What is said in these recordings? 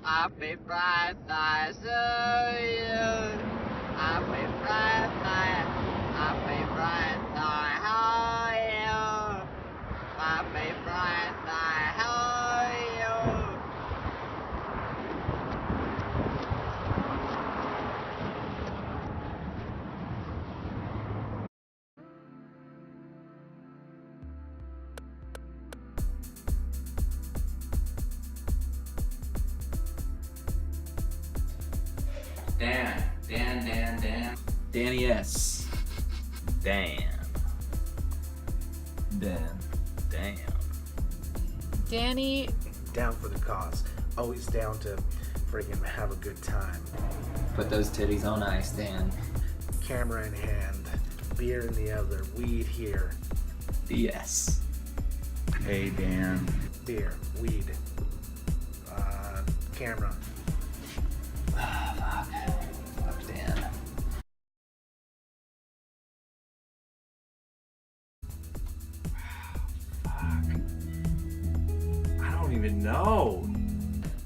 Happy birthday to you. Happy birthday. Happy birthday to you. Happy birthday to you. Dan. Danny S. Dan. Damn. Danny. Down for the cause. Always down to friggin' have a good time. Put those titties on ice, Dan. Camera in hand, beer in the other, weed here. DS. Hey, Dan. Beer, weed, camera. Fuck Dan. I don't even know.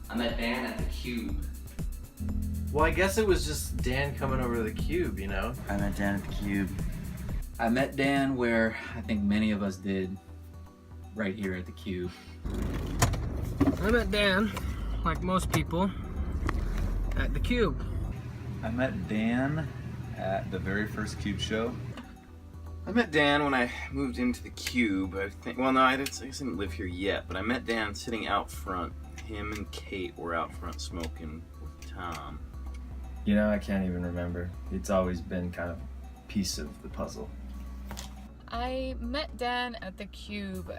I met Dan at the Cube. Well, I guess it was just Dan coming over to the Cube, you know? I met Dan at the Cube. I met Dan where I think many of us did, right here at the Cube. I met Dan, like most people, at the Cube. I met Dan at the very first Cube show. I met Dan when I moved into the Cube. I think, well, no, I didn't live here yet, but I met Dan sitting out front. Him and Kate were out front smoking with Tom. You know, I can't even remember. It's always been kind of a piece of the puzzle. I met Dan at the Cube,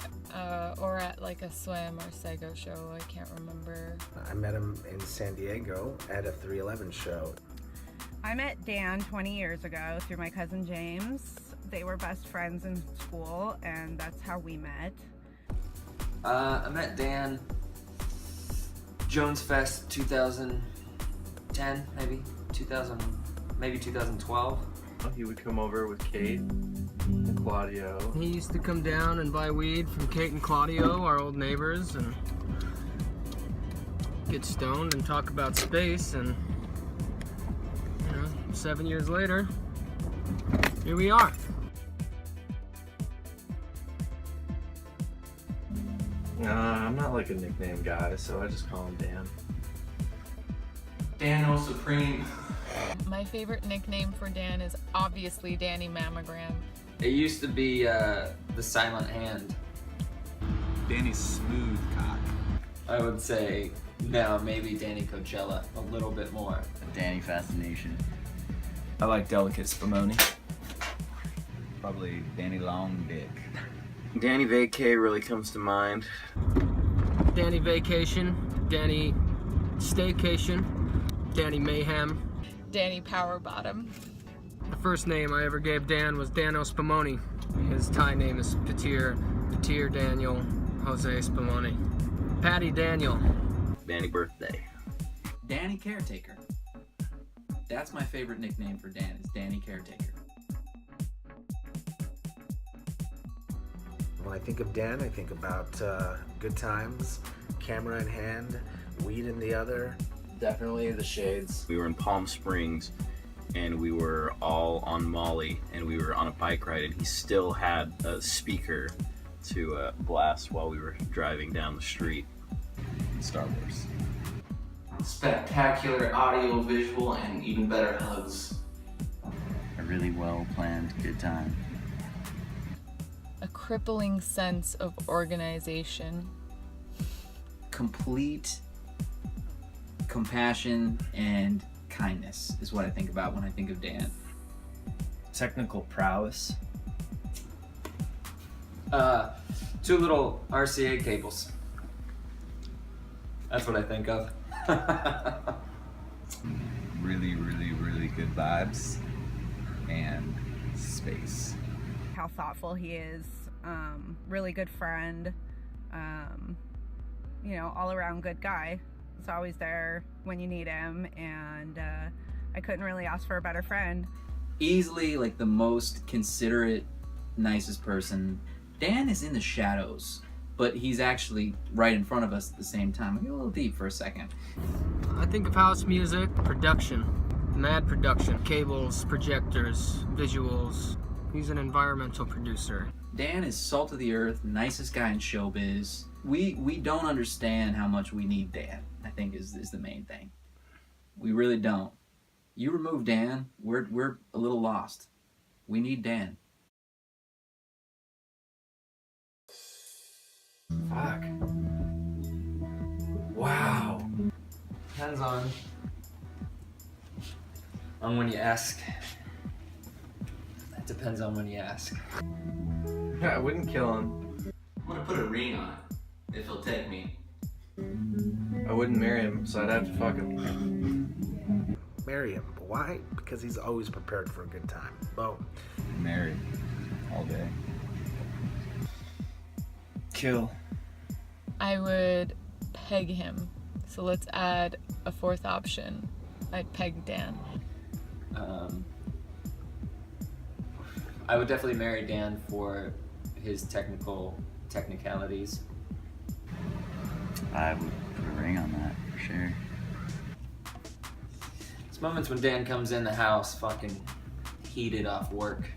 or at like a swim or Sego show. I can't remember. I met him in San Diego at a 311 show. I met Dan 20 years ago through my cousin James. They were best friends in school, and that's how we met. I met Dan Jones Fest 2010, maybe 2012. He would come over with Kate and Claudio. He used to come down and buy weed from Kate and Claudio, our old neighbors, and get stoned and talk about space. And 7 years later, here we are. I'm not like a nickname guy, so I just call him Dan. Dano Supreme. My favorite nickname for Dan is obviously Danny Mammogram. It used to be the Silent Hand. Danny Smooth Cock. I would say now maybe Danny Coachella a little bit more. Danny Fascination. I like Delicate Spumoni. Probably Danny Long Dick. Danny Vacay really comes to mind. Danny Vacation, Danny Staycation, Danny Mayhem. Danny Power Bottom. The first name I ever gave Dan was Dano Spumoni. His Thai name is Patir Daniel Jose Spumoni. Patty Daniel. Danny Birthday. Danny Caretaker. That's my favorite nickname for Dan, is Danny Caretaker. When I think of Dan, I think about good times, camera in hand, weed in the other. Definitely the shades. We were in Palm Springs, and we were all on Molly, and we were on a bike ride, and he still had a speaker to blast while we were driving down the street. Star Wars. Spectacular audio, visual, and even better hugs. A really well-planned good time. A crippling sense of organization. Complete compassion and kindness is what I think about when I think of Dan. Technical prowess. 2 little RCA cables. That's what I think of. Really, really, really good vibes and space. How thoughtful he is, really good friend, all around good guy. He's always there when you need him, and I couldn't really ask for a better friend. Easily the most considerate, nicest person. Dan is in the shadows but he's actually right in front of us at the same time. I get a little deep for a second. I think of house music, production, mad production, cables, projectors, visuals. He's an environmental producer. Dan is salt of the earth, nicest guy in showbiz. We don't understand how much we need Dan, I think is the main thing. We really don't. You remove Dan, we're a little lost. We need Dan. Fuck. Wow. Depends on when you ask. It depends on when you ask. I wouldn't kill him. I'm gonna put a ring on it, if he'll take me. I wouldn't marry him, so I'd have to fuck him. Marry him. Why? Because he's always prepared for a good time. Boom. Married all day. Kill. I would peg him. So let's add a fourth option. I'd peg Dan. I would definitely marry Dan for his technicalities. I would put a ring on that for sure. There's moments when Dan comes in the house fucking heated off work,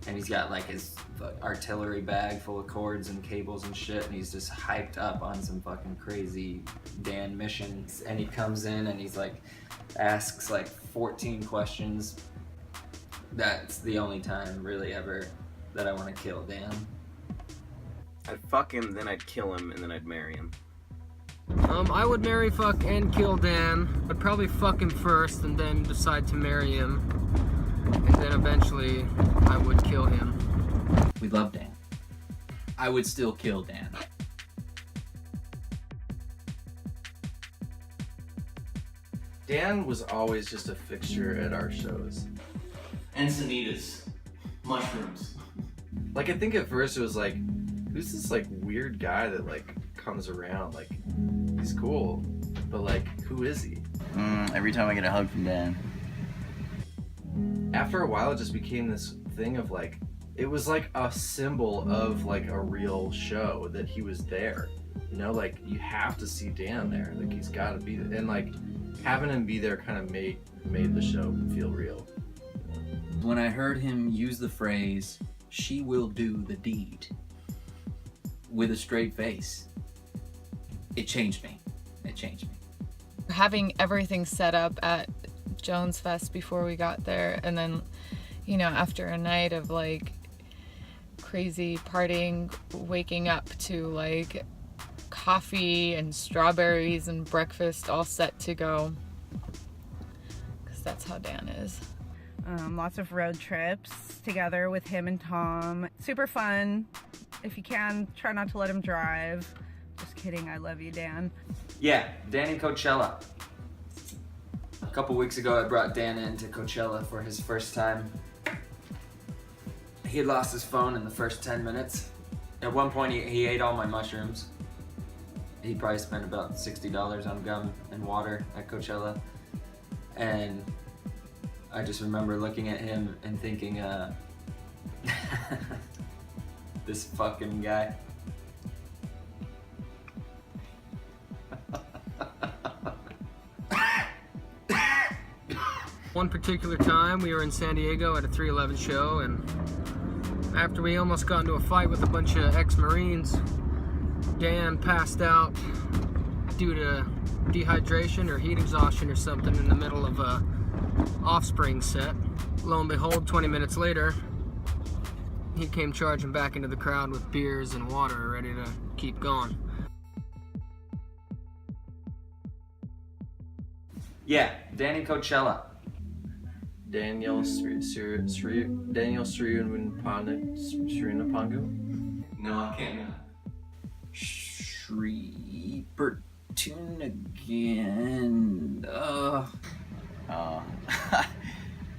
and he's got like his artillery bag full of cords and cables and shit, and he's just hyped up on some fucking crazy Dan missions. And he comes in and he's like, asks like 14 questions. That's the only time really ever that I want to kill Dan. I'd fuck him, then I'd kill him, and then I'd marry him. I would marry, fuck, and kill Dan. I'd probably fuck him first and then decide to marry him. And then eventually I would kill him. We love Dan. I would still kill Dan. Dan was always just a fixture at our shows. Encinitas. Mushrooms. Like, I think at first it was like, who's this like weird guy that like comes around? Like, he's cool, but like, who is he? Every time I get a hug from Dan. After a while, it just became this thing of like, it was like a symbol of like a real show that he was there. You know, like you have to see Dan there. Like he's got to be there, and like having him be there kind of made the show feel real. When I heard him use the phrase, "She will do the deed," with a straight face, it changed me. It changed me. Having everything set up at Jones Fest before we got there, and then, you know, after a night of like crazy partying, waking up to like coffee and strawberries and breakfast all set to go, because that's how Dan is. Lots of road trips together with him and Tom. Super fun. If you can, try not to let him drive. Just kidding, I love you, Dan. Yeah, Danny Coachella. A couple weeks ago I brought Dan into Coachella for his first time. He had lost his phone in the first 10 minutes. At one point he ate all my mushrooms. He probably spent about $60 on gum and water at Coachella. And I just remember looking at him and thinking, this fucking guy. One particular time we were in San Diego at a 311 show, and after we almost got into a fight with a bunch of ex-Marines, Dan passed out due to dehydration or heat exhaustion or something in the middle of a Offspring set. Lo and behold, 20 minutes later, he came charging back into the crowd with beers and water, ready to keep going. Yeah, Danny Coachella. Daniel Srinapangu? No, I can't. Shri again.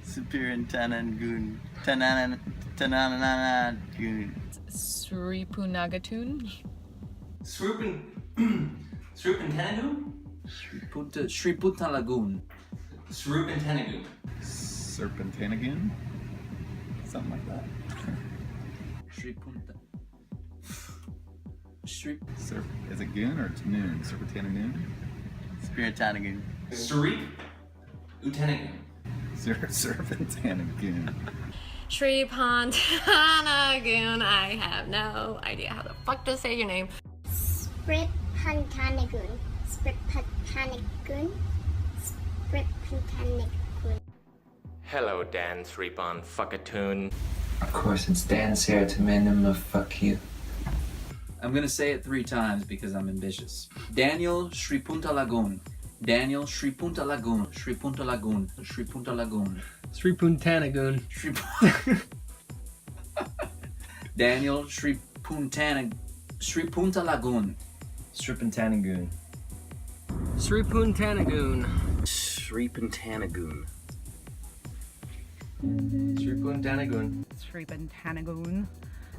Superintendent Goon. Tanana Goon. Sri Punagatoon. Sripantanagoon? Sriputta Lagoon. Sripantanagoon. Serpentinagoon? Something like that. Sripunta. Is it goon or noon? Serpentana noon? Spiritana goon. Sri Utanagoon. Serpentana goon. Sri Pantanagoon. I have no idea how the fuck to say your name. Spripantanagoon. Spripantanagoon. Spripantanagoon. Hello, Dan Sripan Fuckatoon. Of course, it's Dan Serotonin, fuck you. I'm gonna say it 3 times because I'm ambitious. Daniel Sripuntalagoon. Daniel Sripuntalagoon. Sripuntalagoon. Sripuntalagoon. Sripuntanagoon. Daniel Sripuntalagoon. Stripantanagoon. Sripuntanagoon. Sripantanagoon. Stripantanagoon. Sripuntanagoon.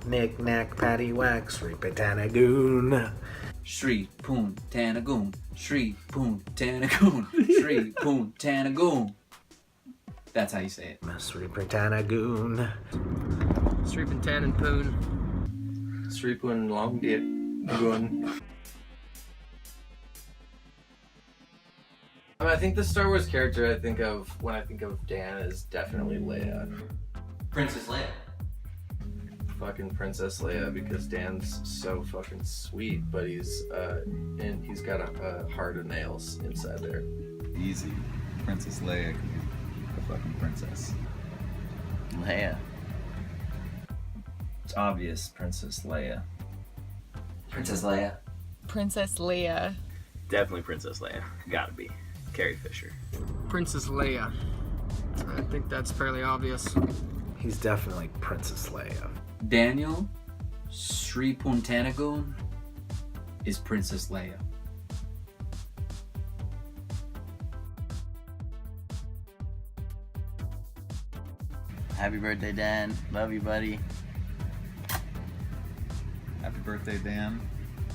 Knick knack patty whack, Sripuntanagoon. Sripuntanagoon. Sripuntanagoon. Sripuntanagoon. That's how you say it. Sripuntanagoon. Sripuntananpoon. Sripun long dick. Goon. I mean, I think the Star Wars character I think of when I think of Dan is definitely Leia. Princess Leia. Fucking Princess Leia, because Dan's so fucking sweet, but he's got a heart of nails inside there. Easy. Princess Leia can be the fucking princess. Leia. It's obvious, Princess Leia. Princess Leia. Princess Leia. Definitely Princess Leia. Gotta be. Carrie Fisher. Princess Leia. I think that's fairly obvious. He's definitely Princess Leia. Daniel Sripuntanagoon is Princess Leia. Happy birthday, Dan. Love you, buddy. Happy birthday, Dan.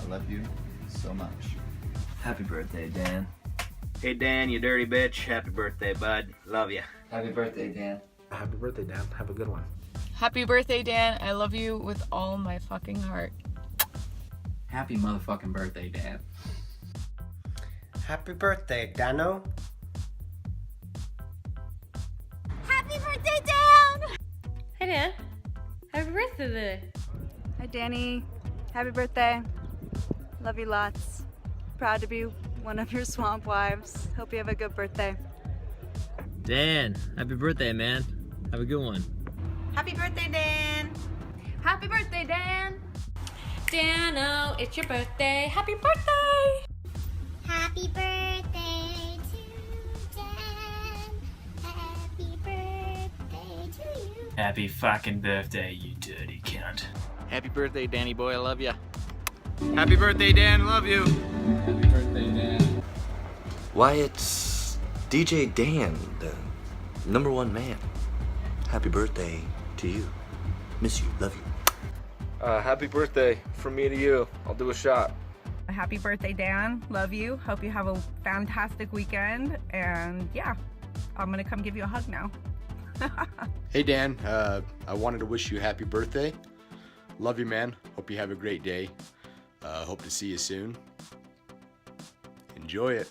I love you so much. Happy birthday, Dan. Hey, Dan, you dirty bitch. Happy birthday, bud. Love ya. Happy birthday, Dan. Happy birthday, Dan. Have a good one. Happy birthday, Dan. I love you with all my fucking heart. Happy motherfucking birthday, Dan. Happy birthday, Dano. Happy birthday, Dan! Hey, Dan. Happy birthday today. Hi, Danny. Happy birthday. Love you lots. Proud to be one of your swamp wives. Hope you have a good birthday. Dan, happy birthday, man. Have a good one. Happy birthday, Dan. Happy birthday, Dan. Dano, it's your birthday. Happy birthday. Happy birthday to Dan. Happy birthday to you. Happy fucking birthday, you dirty cunt. Happy birthday, Danny boy. I love ya. Happy birthday, Dan. Love you. Happy birthday, Dan. Why, it's DJ Dan, the #1 man. Happy birthday to you. Miss you. Love you. Happy birthday from me to you. I'll do a shot. Happy birthday, Dan. Love you. Hope you have a fantastic weekend. And yeah, I'm gonna come give you a hug now. Hey, Dan. I wanted to wish you a happy birthday. Love you, man. Hope you have a great day. Hope to see you soon. Enjoy it.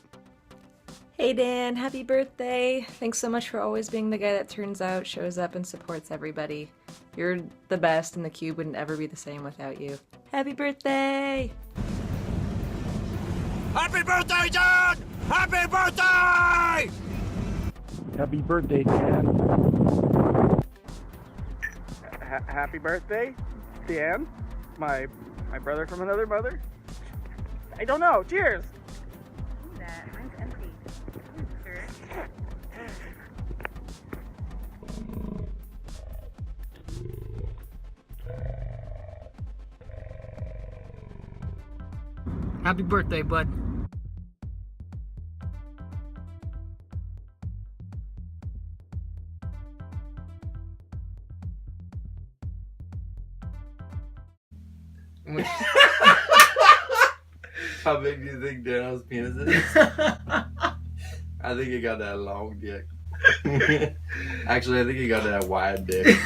Hey Dan, happy birthday. Thanks so much for always being the guy that turns out, shows up, and supports everybody. You're the best, and the cube wouldn't ever be the same without you. Happy birthday! Happy birthday, Dan! Happy birthday! Happy birthday, Dan. Happy birthday, Dan, my brother from another mother. I don't know. Cheers. Mine's empty. Sure. Happy birthday, bud. How big do you think Dano's penis is? I think he got that long dick. Actually, I think he got that wide dick.